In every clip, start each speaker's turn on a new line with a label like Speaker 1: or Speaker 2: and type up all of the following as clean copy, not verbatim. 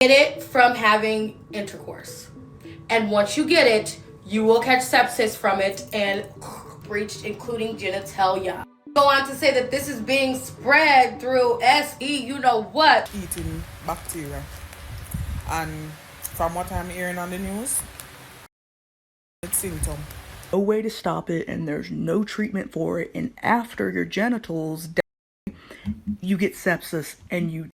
Speaker 1: Get it from having intercourse. And once you get it, you will catch sepsis from it and breached, including genitalia. Go on to say that this is being spread through SE, you know what?
Speaker 2: Eating bacteria. And from what I'm hearing on the news, it's symptom.
Speaker 3: No way to stop it, and there's no treatment for it. And after your genitals die, you get sepsis and you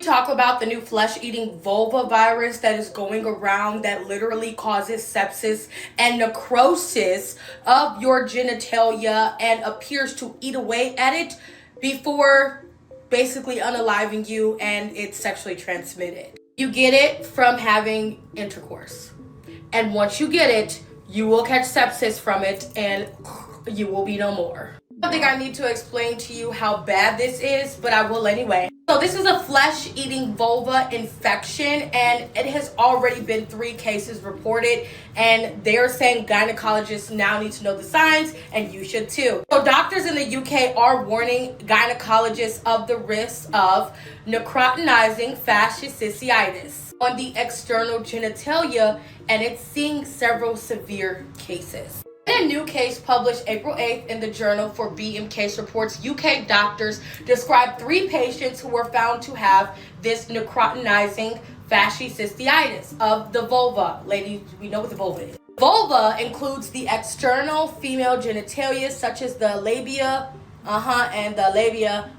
Speaker 1: talk about the new flesh-eating vulva virus that is going around that literally causes sepsis and necrosis of your genitalia and appears to eat away at it before basically unaliving you, and it's sexually transmitted. You get it from having intercourse. And once you get it, you will catch sepsis from it and you will be no more. I don't think I need to explain to you how bad this is, but I will anyway. So this is a flesh-eating vulva infection, and it has already been 3 cases reported, and they're saying gynecologists now need to know the signs, and you should too. So doctors in the UK are warning gynecologists of the risks of necrotizing fasciitis on the external genitalia, and it's seeing several severe cases. In a new case published April 8th in the Journal for BM Case Reports, UK doctors described 3 patients who were found to have this necrotizing fasciitis of the vulva. Ladies, we know what the vulva is. Vulva includes the external female genitalia, such as the labia, and the labia,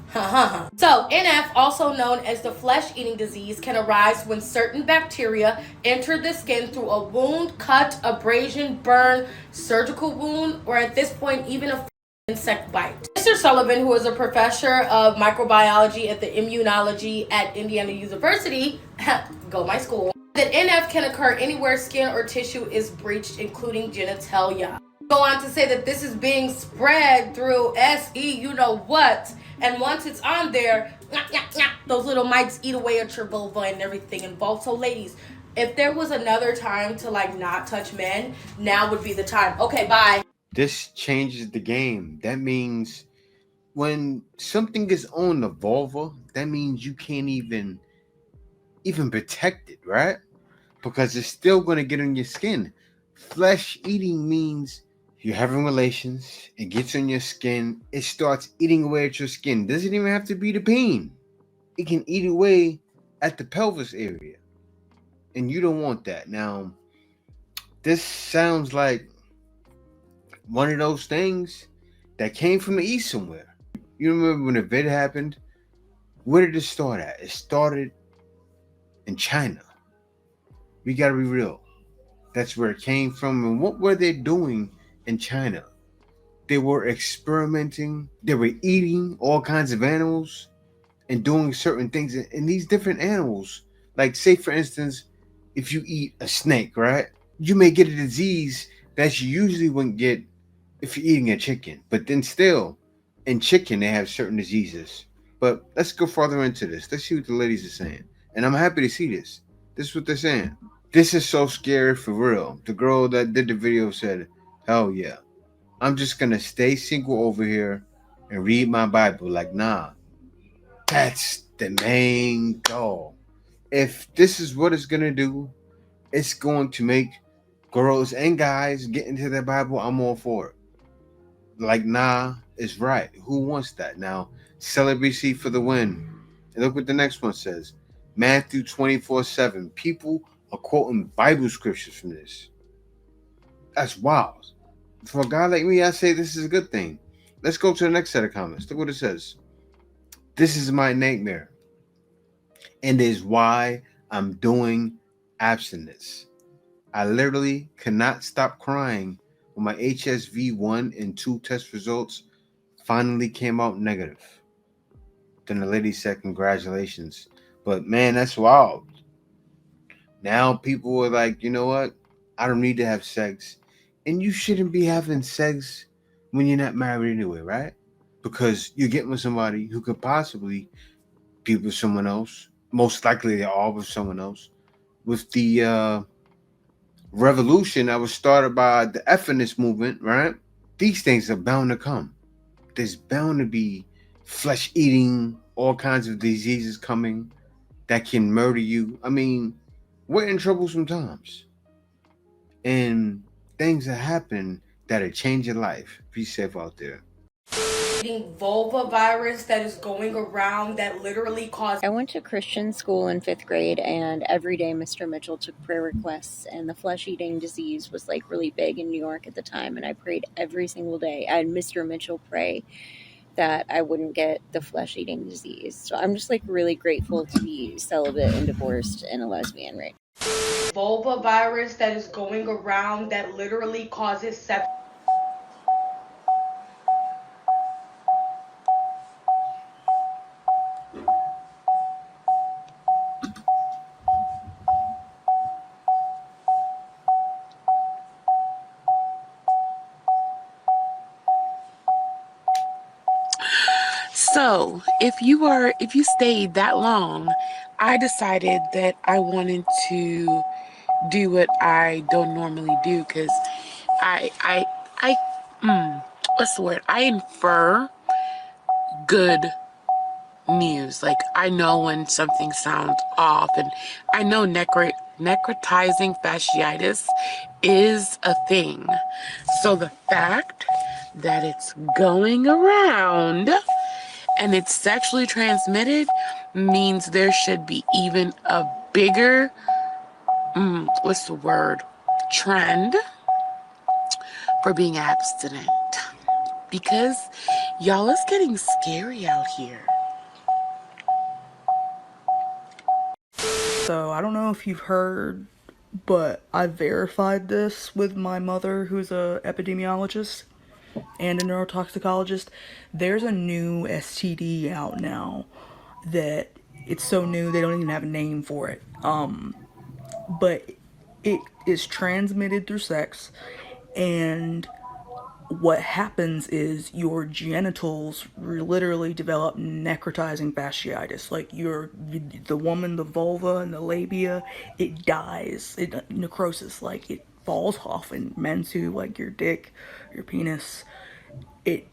Speaker 1: So, NF, also known as the flesh-eating disease, can arise when certain bacteria enter the skin through a wound, cut, abrasion, burn, surgical wound, or at this point, even a insect bite. Mr. Sullivan, who is a professor of microbiology at the immunology at Indiana University, go my school, that NF can occur anywhere skin or tissue is breached, including genitalia. Go on to say that this is being spread through SE, you know what? And once it's on there, those little mites eat away at your vulva and everything involved. So ladies, if there was another time to not touch men, now would be the time. Okay, bye.
Speaker 4: This changes the game. That means when something is on the vulva, that means you can't even protect it, right? Because it's still going to get on your skin. Flesh eating means you're having relations, it gets on your skin, it starts eating away at your skin. Doesn't even have to be the pain. It can eat away at the pelvis area. And you don't want that. Now, this sounds like one of those things that came from the east somewhere. You remember when the vid happened? Where did it start at? It started in China. We gotta be real. That's where it came from. And what were they doing in China? They were experimenting. They were eating all kinds of animals and doing certain things. And these different animals, like say for instance, if you eat a snake, right? You may get a disease that you usually wouldn't get if you're eating a chicken. But then still, in chicken, they have certain diseases. But let's go further into this. Let's see what the ladies are saying. And I'm happy to see this. This is what they're saying. This is so scary for real. The girl that did the video said, hell yeah. I'm just going to stay single over here and read my Bible. Like, nah. That's the main goal. If this is what it's going to do, it's going to make girls and guys get into their Bible. I'm all for it. Like, nah, it's right. Who wants that? Now, celibacy for the win. And look what the next one says. Matthew 24:7. People are quoting Bible scriptures from this. That's wild. For a guy like me, I say this is a good thing. Let's go to the next set of comments. Look what it says. This is my nightmare. And is why I'm doing abstinence. I literally cannot stop crying when my HSV1 and 2 test results finally came out negative. Then the lady said, congratulations. But man, that's wild. Now people are like, you know what? I don't need to have sex. And you shouldn't be having sex when you're not married anyway, right? Because you're getting with somebody who could possibly be with someone else. Most likely they are with someone else. With the revolution that was started by the feminist movement, right? These things are bound to come. There's bound to be flesh eating, all kinds of diseases coming that can murder you. I mean, we're in trouble sometimes. And things that happen that'll change your life. Be safe out there.
Speaker 1: Vulva virus that is going around that literally causes.
Speaker 5: I went to Christian school in 5th grade, and every day Mr. Mitchell took prayer requests, and the flesh-eating disease was like really big in New York at the time, and I prayed every single day. I had Mr. Mitchell pray that I wouldn't get the flesh-eating disease. So I'm just like really grateful to be celibate and divorced and a lesbian right now.
Speaker 1: Vulva virus that is going around that literally causes sepsis.
Speaker 6: So if you stayed that long, I decided that I wanted to do what I don't normally do, because what's the word? I infer good news. Like, I know when something sounds off, and I know necrotizing fasciitis is a thing. So the fact that it's going around and it's sexually transmitted means there should be even a bigger, trend for being abstinent. Because y'all, it's getting scary out here.
Speaker 3: So I don't know if you've heard, but I verified this with my mother, who's a epidemiologist and a neurotoxicologist. There's a new STD out now that it's so new they don't even have a name for it. But it is transmitted through sex, and what happens is your genitals literally develop necrotizing fasciitis. Like the woman, the vulva and the labia, it dies. Necrosis, like it falls off. And men too, like your dick, your penis, it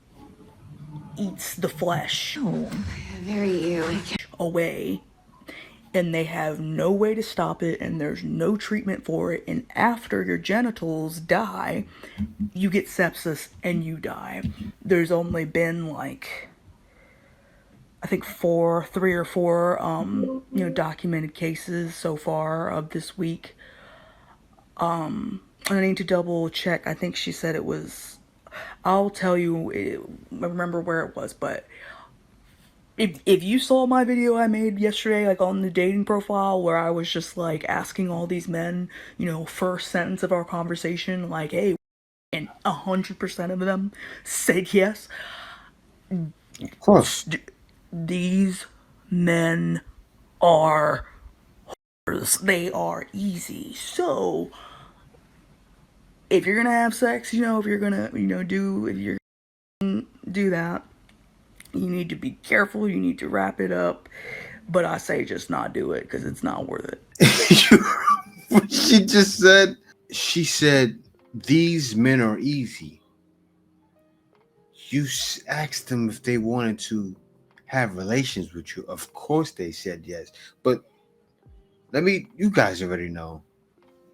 Speaker 3: eats the flesh away. And they have no way to stop it, and there's no treatment for it. And after your genitals die, you get sepsis and you die. There's only been like, I think 3 or 4 documented cases so far of this week. I need to double check. I think she said it was, I'll tell you, I remember where it was, but if you saw my video I made yesterday, like on the dating profile, where I was just like asking all these men, first sentence of our conversation, like, hey, and 100% of them said yes.
Speaker 4: Of course.
Speaker 3: These men are whores. They are easy. So if you're gonna have sex, if you're gonna, do that, you need to be careful. You need to wrap it up. But I say just not do it, because it's not worth it.
Speaker 4: What she just said? She said, these men are easy. You asked them if they wanted to have relations with you. Of course they said yes. But you guys already know.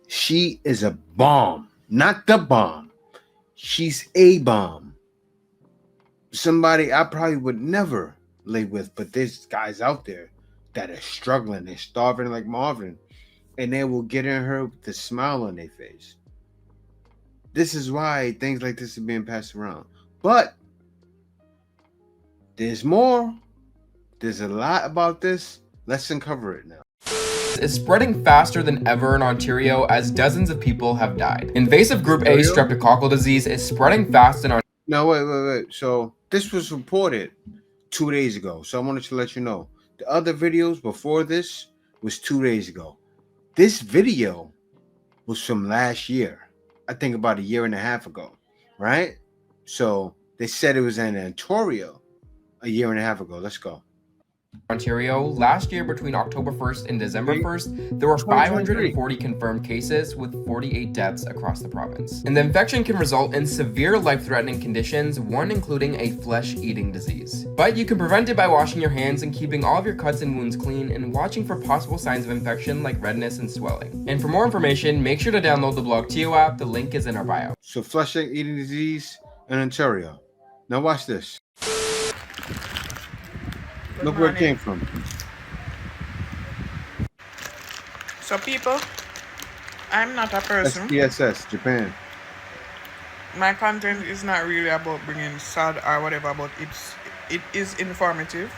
Speaker 4: She is a bomb. Not the bomb. She's a bomb. Somebody I probably would never lay with, but there's guys out there that are struggling. They're starving like Marvin, and they will get in her with a smile on their face. This is why things like this are being passed around. But there's more. There's a lot about this. Let's uncover it now.
Speaker 7: Is spreading faster than ever in Ontario as dozens of people have died. Invasive group A streptococcal disease is spreading fast in Ontario.
Speaker 4: No, wait. So this was reported 2 days ago. So I wanted to let you know. The other videos before this was 2 days ago. This video was from last year. I think about a year and a half ago, right? So they said it was in Ontario a year and a half ago. Let's go.
Speaker 7: Ontario, last year between October 1st and December 1st, there were 540 confirmed cases with 48 deaths across the province. And the infection can result in severe life-threatening conditions, one including a flesh-eating disease. But you can prevent it by washing your hands and keeping all of your cuts and wounds clean and watching for possible signs of infection like redness and swelling. And for more information, make sure to download the Blog TO app. The link is in our bio.
Speaker 4: So flesh-eating disease in Ontario. Now watch this. Look where it came from.
Speaker 2: So people, I'm not a person.
Speaker 4: STSS, Japan.
Speaker 2: My content is not really about bringing sad or whatever, but it is informative.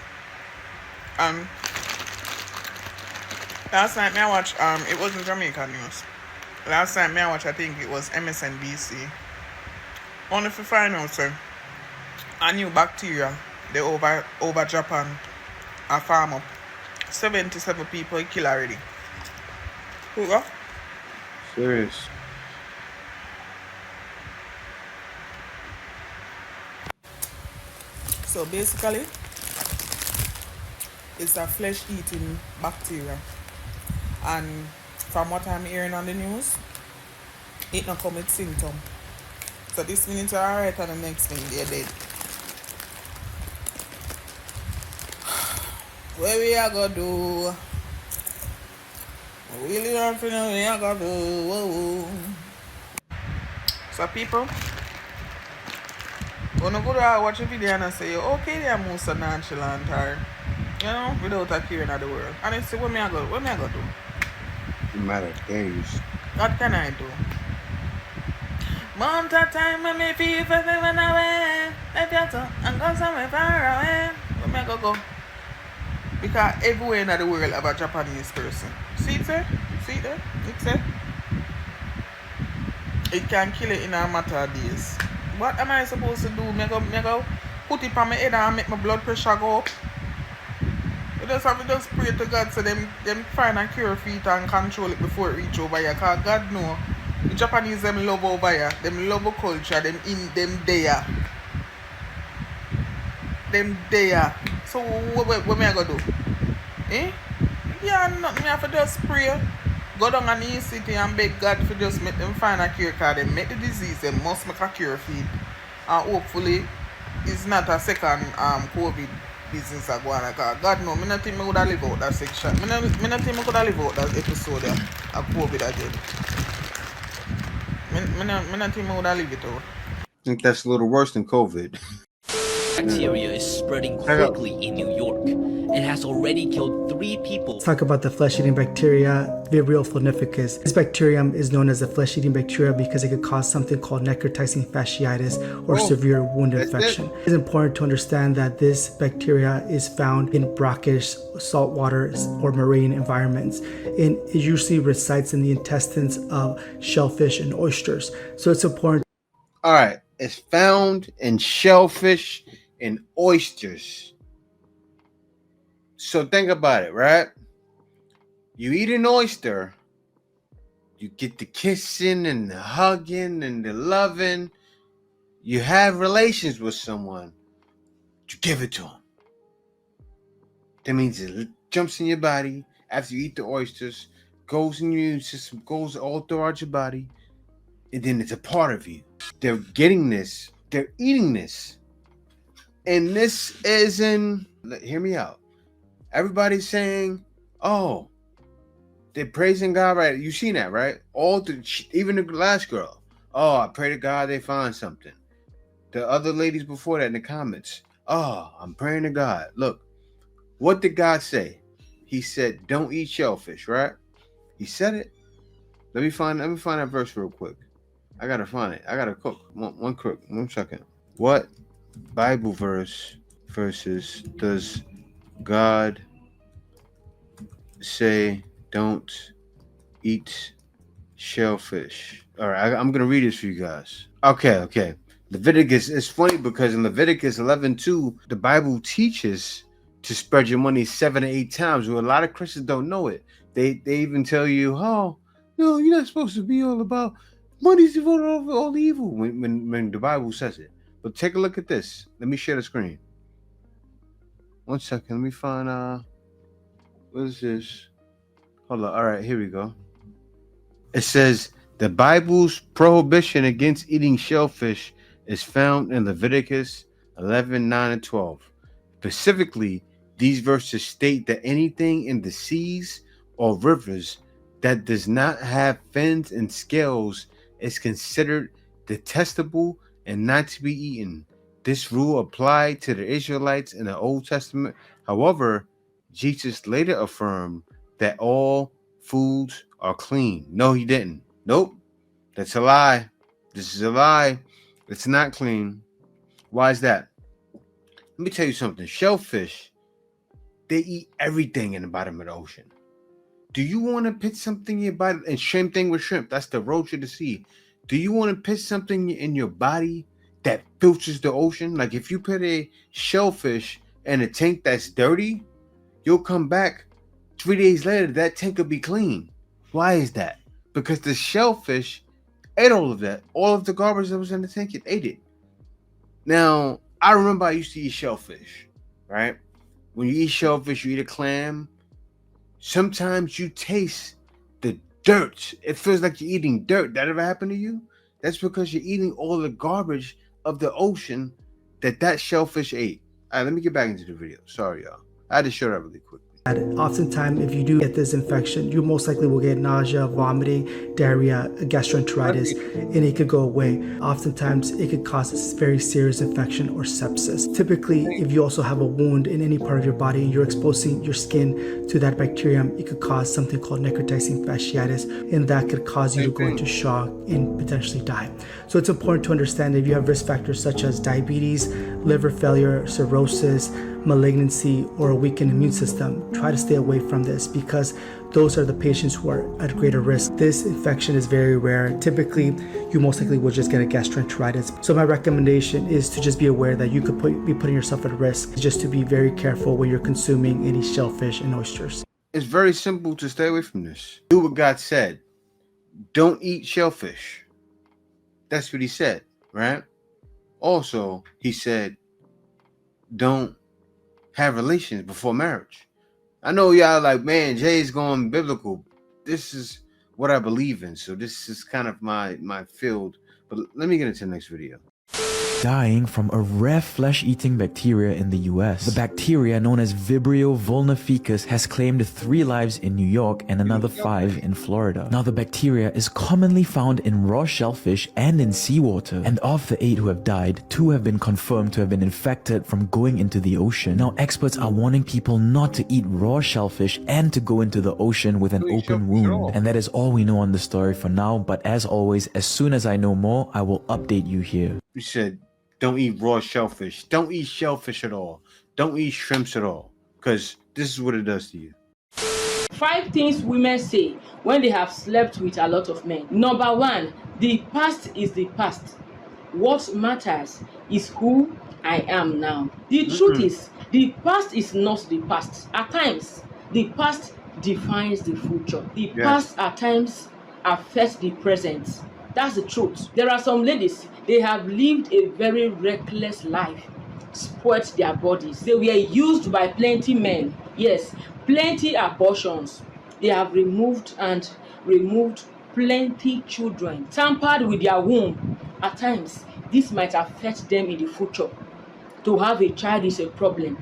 Speaker 2: Last night I watched it wasn't Jamaican news. Last night I watched, I think it was MSNBC. Only to find out a new bacteria they over Japan a farm up. 77 people killed already. Who go?
Speaker 4: Serious.
Speaker 2: So basically, it's a flesh-eating bacteria, and from what I'm hearing on the news, it not come with symptom. So this minute are alright, and the next minute they're dead. What we are gonna do? We really don't know what we are gonna do. Whoa. So people, when you go to watch a video and say, okay, they are most nonchalant or, without a care in the world. And I say, what me I go do?
Speaker 4: No matter days.
Speaker 2: What can I do? Month of time when me feel for the run away. Let you go and go somewhere far away. Where me I go? Because everywhere in the world have a Japanese person. See it there? See it there? It say it can kill it in a matter of days. What am I supposed to do? Me go put it on my head and make my blood pressure go up. You just have to just pray to God so them find a cure for it and control it before it reach over here. Because God know the Japanese them love over here. Them love a culture. Them there. Them there. So what me I go do? Eh? Yeah, nothing. Me have to just pray. Go down on the city and beg God for just make them find a cure, because they make the disease, they must make a cure for it. And hopefully it's not a second COVID business that go on. Because God know, I don't think I would have live out that section. I don't think I could have live out that episode of COVID again. I don't think I would have lived it out.
Speaker 4: I think that's a little worse than COVID.
Speaker 8: Bacteria is spreading quickly in New York and has already killed 3 people.
Speaker 9: Let's talk about the flesh-eating bacteria, Vibrio flavificus. This bacterium is known as a flesh-eating bacteria because it could cause something called necrotizing fasciitis or severe wound infection. It's important to understand that this bacteria is found in brackish, saltwater, or marine environments, and it usually resides in the intestines of shellfish and oysters. So it's important.
Speaker 4: All right, it's found in shellfish and oysters. So think about it, right? You eat an oyster, you get the kissing and the hugging and the loving. You have relations with someone, you give it to them. That means it jumps in your body after you eat the oysters, goes in your immune system, goes all throughout your body, and then it's a part of you. They're getting this, they're eating this. And this isn't, hear me out. Everybody's saying, oh, they're praising God, right? You seen that, right? Even the last girl. Oh, I pray to God they find something. The other ladies before that in the comments. Oh, I'm praying to God. Look, what did God say? He said, don't eat shellfish, right? He said it. Let me find that verse real quick. I gotta find it. I gotta cook. One second. What Bible verses does God say don't eat shellfish? All right, I'm gonna read this for you guys. Okay. Leviticus. It's funny because in Leviticus 11:2, the Bible teaches to spread your money 7 to 8 times. Well, a lot of Christians don't know it. They even tell you, oh no, you're not supposed to be all about money's devoted over all evil when the Bible says it. But take a look at this. Let me share the screen. 1 second. Let me find what is this? Hold on. All right, here we go. It says the Bible's prohibition against eating shellfish is found in Leviticus 11, 9, and 12. Specifically, these verses state that anything in the seas or rivers that does not have fins and scales is considered detestable and not to be eaten. This rule applied to the Israelites in the Old Testament. However, Jesus later affirmed that all foods are clean. No, he didn't. Nope. That's a lie. This is a lie. It's not clean. Why is that? Let me tell you something. Shellfish, they eat everything in the bottom of the ocean. Do you want to put something in your body? And same thing with shrimp. That's the roach of the sea. Do you want to put something in your body that filters the ocean? Like if you put a shellfish in a tank that's dirty, you'll come back 3 days later, that tank will be clean. Why is that? Because the shellfish ate all of that. All of the garbage that was in the tank, it ate it. Now, I remember I used to eat shellfish, right? When you eat shellfish, you eat a clam. Sometimes you taste the dirt. It feels like you're eating dirt. That ever happened to you? That's because you're eating all the garbage of the ocean that shellfish ate. All right, let me get back into the video. Sorry, y'all. I had to show that really quick.
Speaker 9: Oftentimes, if you do get this infection, you most likely will get nausea, vomiting, diarrhea, gastroenteritis, and it could go away. Oftentimes, it could cause a very serious infection or sepsis. Typically, if you also have a wound in any part of your body and you're exposing your skin to that bacterium, it could cause something called necrotizing fasciitis, and that could cause you to go into shock and potentially die. So it's important to understand that if you have risk factors such as diabetes, liver failure, cirrhosis, malignancy, or a weakened immune system, try to stay away from this because those are the patients who are at greater risk. This infection is very rare. Typically, you most likely will just get a gastroenteritis. So my recommendation is to just be aware that you could be putting yourself at risk, just to be very careful when you're consuming any shellfish and oysters.
Speaker 4: It's very simple to stay away from this. Do what God said. Don't eat shellfish. That's what he said, right? Also, he said, don't have relations before marriage. I know y'all like, man, Jay's going biblical. This is what I believe in. So this is kind of my field. But let me get into the next video.
Speaker 10: Dying from a rare flesh-eating bacteria in the US. The bacteria known as Vibrio vulnificus has claimed 3 lives in New York and another 5 in Florida. Now the bacteria is commonly found in raw shellfish and in seawater. And of the 8 who have died, 2 have been confirmed to have been infected from going into the ocean. Now experts are warning people not to eat raw shellfish and to go into the ocean with an open wound. And that is all we know on the story for now, but as always, as soon as I know more, I will update you here.
Speaker 4: You said don't eat raw shellfish. Don't eat shellfish at all. Don't eat shrimps at all. Because this is what it does to you.
Speaker 11: 5 things women say when they have slept with a lot of men. Number 1, the past is the past. What matters is who I am now. The truth is, the past is not the past. At times, the past defines the future. The past at times affects the present. That's the truth. There are some ladies, they have lived a very reckless life, spoilt their bodies. They were used by plenty men. Yes, plenty abortions. They have removed plenty children, tampered with their womb. At times, this might affect them in the future. To have a child is a problem.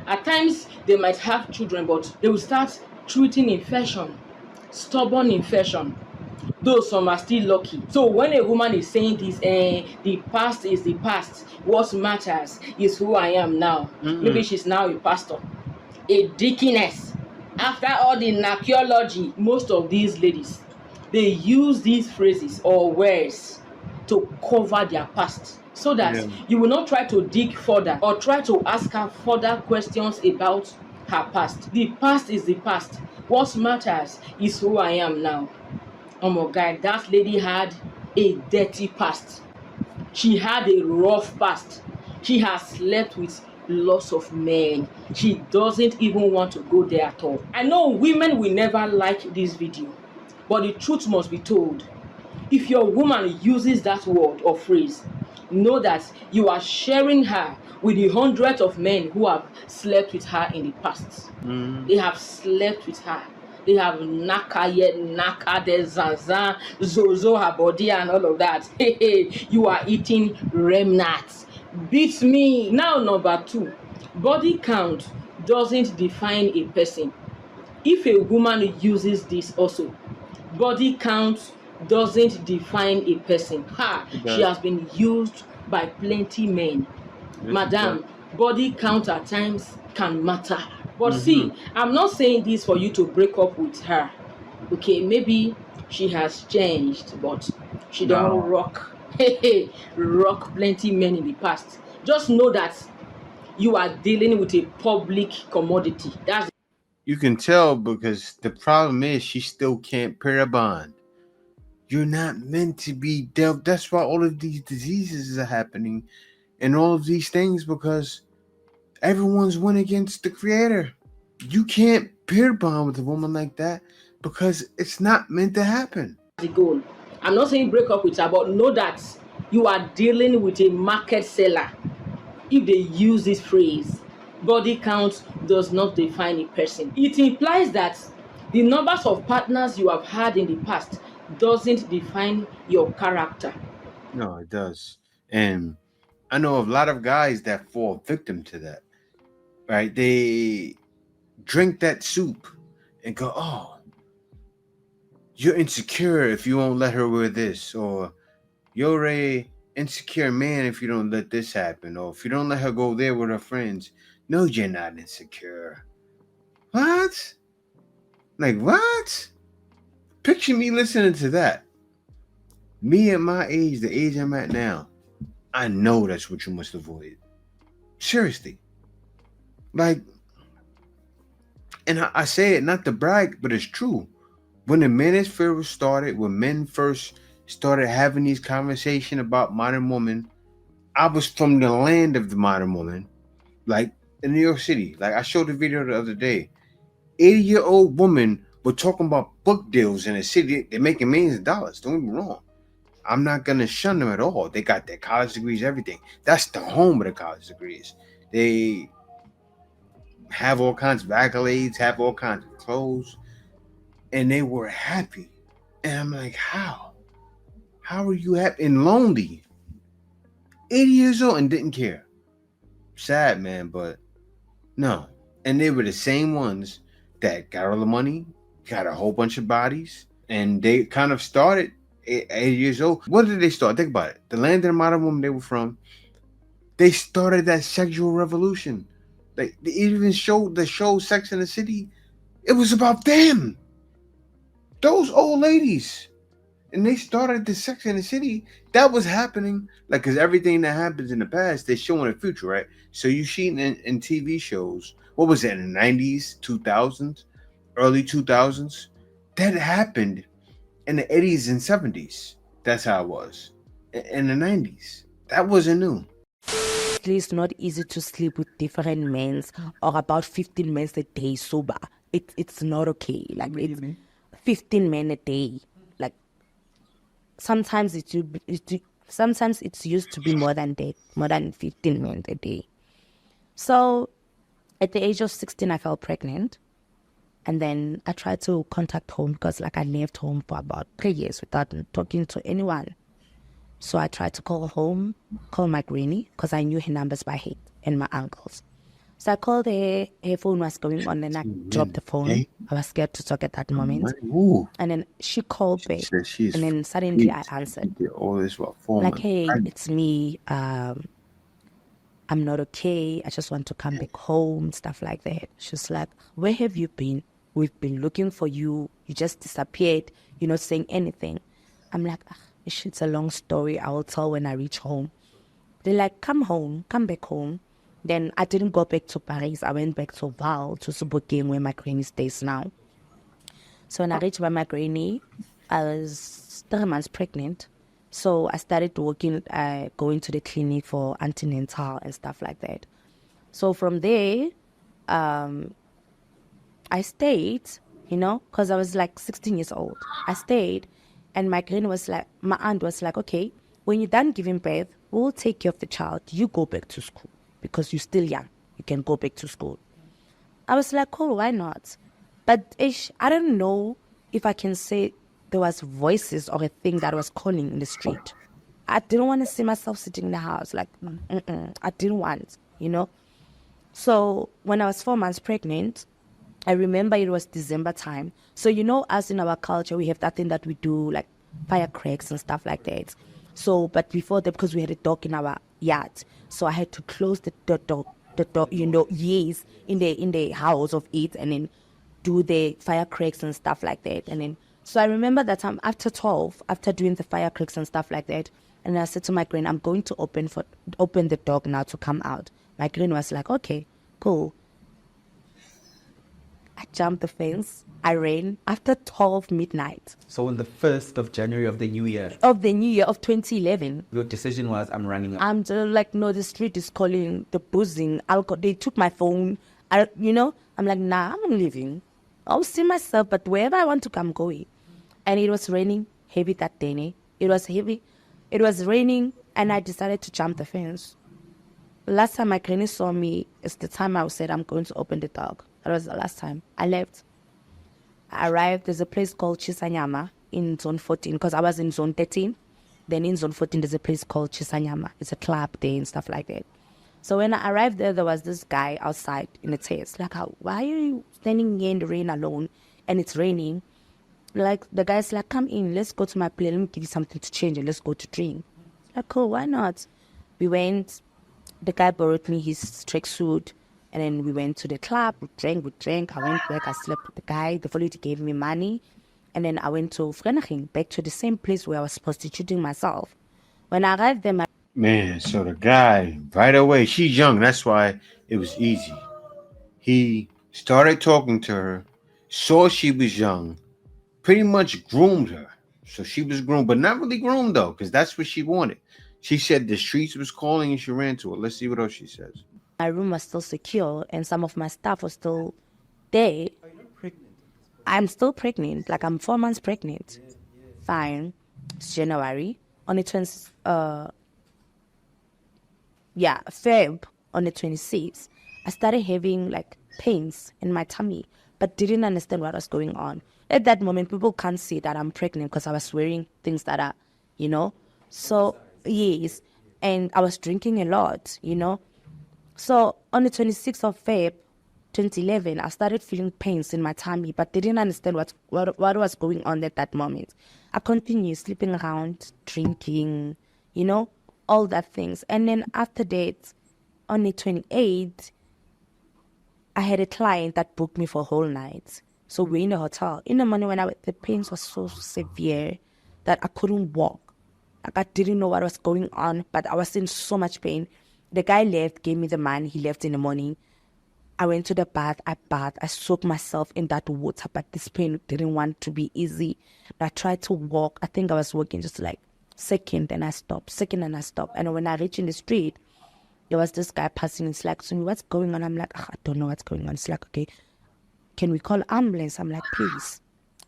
Speaker 11: At times, they might have children, but they will start treating infection, stubborn infection. Though some are still lucky. So when a woman is saying this, the past is the past, what matters is who I am now. Maybe she's now a pastor, a deaconess. After all the archaeology, most of these ladies, they use these phrases or words to cover their past, so that you will not try to dig further or try to ask her further questions about her past. The past is the past. What matters is who I am now. Oh my God, that lady had a dirty past. She had a rough past. She has slept with lots of men. She doesn't even want to go there at all. I know women will never like this video, but the truth must be told. If your woman uses that word or phrase, know that you are sharing her with the hundreds of men who have slept with her in the past. They have slept with her. They have knackered the zanzan, zozo her body and all of that. You are eating remnants. Beat me. Now number 2, body count doesn't define a person. If a woman uses this also, body count doesn't define a person. She has been used by plenty men. Madam, body count at times can matter. But see, I'm not saying this for you to break up with her. Okay, maybe she has changed, but she don't rock rock plenty men in the past. Just know that you are dealing with a public commodity. That's
Speaker 4: You can tell because the problem is she still can't pay a bond. You're not meant to be dealt. That's why all of these diseases are happening and all of these things, because everyone's went against the creator. You can't peer bond with a woman like that because it's not meant to happen.
Speaker 11: the goal. I'm not saying break up with her, but know that you are dealing with a market seller. If they use this phrase, body count does not define a person. It implies that the numbers of partners you have had in the past doesn't define your character.
Speaker 4: No, it does. And I know a lot of guys that fall victim to that, right? They drink that soup and go, oh, you're insecure if you won't let her wear this, or you're a insecure man if you don't let this happen, or if you don't let her go there with her friends. No, you're not insecure. What? Like, what? Picture me listening to that. Me at my age, the age I'm at now, I know that's what you must avoid. Seriously. Like, and I say it not to brag, but it's true. When the manosphere started, when men first started having these conversations about modern woman, I was from the land of the modern woman, like in New York City. Like I showed the video the other day. 80-year-old woman were talking about book deals in the city. They're making millions of dollars. Don't get me wrong. I'm not going to shun them at all. They got their college degrees, everything. That's the home of the college degrees. They have all kinds of accolades, have all kinds of clothes, and they were happy. And I'm like, how? How are you happy and lonely? 80 years old and didn't care. Sad, man, but no. And they were the same ones that got all the money, got a whole bunch of bodies, and they kind of started at 80 years old. What did they start? Think about it. The land of the modern woman they were from, they started that sexual revolution. They even showed the show Sex in the City. It was about them. Those old ladies. And they started the Sex in the City. That was happening. Like, because everything that happens in the past, they show in the future, right? So you see in TV shows, what was that, in the 90s, 2000s, early 2000s? That happened in the 80s and 70s. That's how it was. In the 90s. That wasn't new.
Speaker 12: It's not easy to sleep with different men or about 15 men a day sober. It's not okay. Like, it's 15 men a day. Like, sometimes it's used to be more than 15 men a day. So at the age of 16, I fell pregnant. And then I tried to contact home because like I left home for about 3 years without talking to anyone. So I tried to call home, call my granny because I knew her numbers by heart and my uncles. So I called her phone was going on and I dropped the phone. I was scared to talk at that moment. And then she called back and then suddenly I answered. Like, hey, it's me. I'm not okay. I just want to come back home, stuff like that. She's like, where have you been? We've been looking for you. You just disappeared. You're not saying anything. I'm like, it's a long story. I will tell when I reach home. They're like, come home, come back home. Then I didn't go back to Paris. I went back to Val, to Suboking, where my granny stays now. So when I reached by my granny, I was 3 months pregnant. So I started working, going to the clinic for antenatal and stuff like that. So from there, I stayed, because I was like 16 years old. I stayed, and my aunt was like, okay, when you're done giving birth, we'll take care of the child. You go back to school. because you're still young. You can go back to school. I was like, cool, why not? But I don't know if I can say there was voices or a thing that was calling in the street. I didn't want to see myself sitting in the house. Like, I didn't want, So when I was 4 months pregnant, I remember it was December time. So, us in our culture, we have that thing that we do, like firecrackers and stuff like that. So, but before that, because we had a dog in our yard, so I had to close the dog, yes, in the house of it, and then do the firecrackers and stuff like that. And then, so I remember that time after 12, after doing the firecrackers and stuff like that, and I said to my grand, I'm going to open the dog now to come out. My grand was like, okay, cool. I jumped the fence. I ran after 12 midnight.
Speaker 13: So on the 1st of January of the new year?
Speaker 12: Of the new year of 2011.
Speaker 13: Your decision was, I'm running up.
Speaker 12: I'm just like, no, the street is calling, the boozing, alcohol. They took my phone. I'm like, nah, I'm leaving. I'll see myself, but wherever I want to come, I'm going. And it was raining heavy that day. It was heavy. It was raining, and I decided to jump the fence. Last time my granny saw me, it's the time I said I'm going to open the dog. That was the last time. I left. I arrived. There's a place called Chisanyama in Zone 14, because I was in Zone 13. Then in Zone 14, there's a place called Chisanyama. It's a club there and stuff like that. So when I arrived there was this guy outside in the chairs. Like, why are you standing here in the rain alone? And it's raining. Like, the guy's like, come in, let's go to my place. Let me give you something to change and let's go to drink. Like, cool, why not? We went. The guy borrowed me his tracksuit. And then we went to the club, we drank. I went back, I slept with the guy. The following day gave me money. And then I went to Vrenaging, back to the same place where I was prostituting myself. When I arrived there,
Speaker 4: Man, so the guy, right away, she's young, that's why it was easy. He started talking to her, saw she was young, pretty much groomed her. So she was groomed, but not really groomed though, because that's what she wanted. She said the streets was calling and she ran to it. Let's see what else she says.
Speaker 12: my room was still secure and some of my stuff was still there.
Speaker 13: Are you not pregnant?
Speaker 12: I'm still pregnant. Like, I'm 4 months pregnant. Fine. It's January. On the 20th, Feb, on the 26th, I started having like pains in my tummy, but didn't understand what was going on. At that moment, people can't see that I'm pregnant because I was wearing things that are, So, yes. And I was drinking a lot, So on the 26th of Feb, 2011, I started feeling pains in my tummy, but didn't understand what was going on at that moment. I continued sleeping around, drinking, all that things. And then after that, on the 28th, I had a client that booked me for a whole night. So we're in the hotel. In the morning the pains were so severe that I couldn't walk. Like, I didn't know what was going on, but I was in so much pain. The guy left, gave me the money. He left in the morning. I went to the bath. I soaked myself in that water, but this pain didn't want to be easy. I tried to walk. I think I was walking just like second, and I stopped. And when I reached in the street, there was this guy passing. It's like, so what's going on? I'm like, I don't know what's going on. It's like, okay, can we call ambulance? I'm like, please.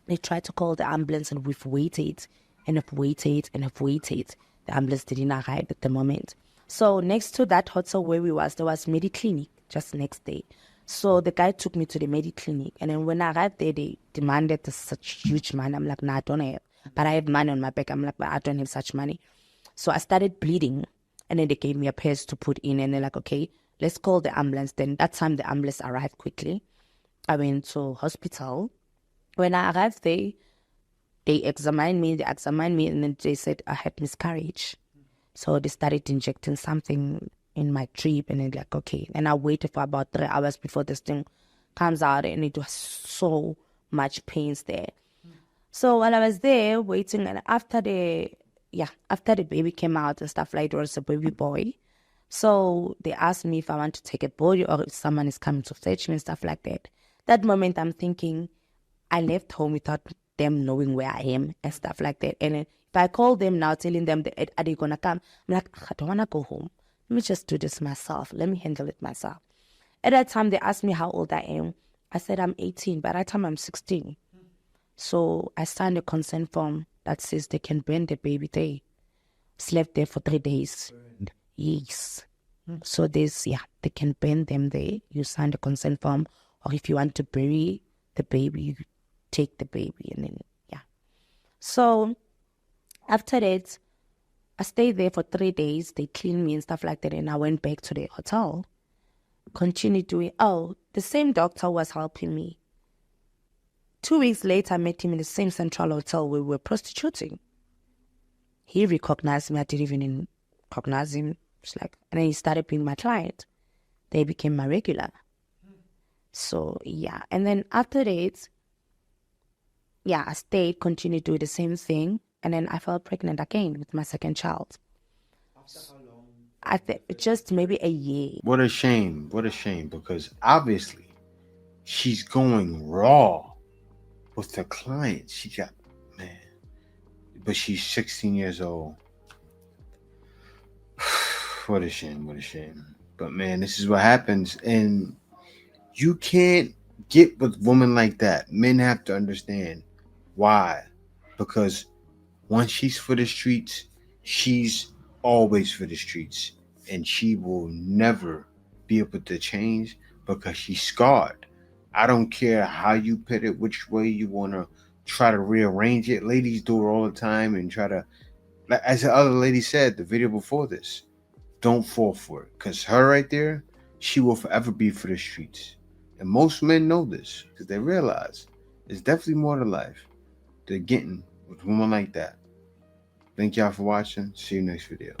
Speaker 12: They tried to call the ambulance, and we've waited, and have waited, and have waited. The ambulance didn't arrive at the moment. So next to that hotel where we was, there was Mediclinic just next day. So the guy took me to the Mediclinic. And then when I arrived there, they demanded such huge money. I'm like, nah, I don't have. But I have money on my back. I'm like, but I don't have such money. So I started bleeding. And then they gave me a purse to put in. And they're like, okay, let's call the ambulance. Then that time the ambulance arrived quickly. I went to hospital. When I arrived there, they examined me. And then they said I had miscarriage. So they started injecting something in my trip, and then like, okay. And I waited for about 3 hours before this thing comes out, and it was so much pains there. So while I was there waiting, and after the baby came out and stuff like that, it was a baby boy. So they asked me if I want to take a body or if someone is coming to fetch me and stuff like that. That moment I'm thinking, I left home without them knowing where I am and stuff like that. And if I call them now, telling them that are they gonna come, I'm like, I don't wanna go home. Let me just do this myself. Let me handle it myself. At that time, they asked me how old I am. I said I'm 18. By that time, I'm 16. So I signed a consent form that says they can burn the baby. They slept there for 3 days. Yes. So there's, yeah, they can burn them there. You sign the consent form, or if you want to bury the baby, you take the baby, and then, yeah. So after that, I stayed there for 3 days. They cleaned me and stuff like that, and I went back to the hotel. Continued doing, the same doctor was helping me. 2 weeks later, I met him in the same central hotel where we were prostituting. He recognized me. I didn't even recognize him. It's like, and then he started being my client. They became my regular. So, yeah. And then after that, yeah, I stayed, continued to do the same thing. And then I fell pregnant again with my second child.
Speaker 13: After how long?
Speaker 12: I think just maybe a year.
Speaker 4: What a shame. What a shame. Because obviously she's going raw with the client. She got, man. But she's 16 years old. What a shame. What a shame. But man, this is what happens. And you can't get with women like that. Men have to understand why. Because once she's for the streets, she's always for the streets. And she will never be able to change because she's scarred. I don't care how you put it, which way you want to try to rearrange it. Ladies do it all the time and try to, like as the other lady said, the video before this, don't fall for it. Because her right there, she will forever be for the streets. And most men know this because they realize there's definitely more to life than getting with women like that. Thank y'all for watching. See you next video.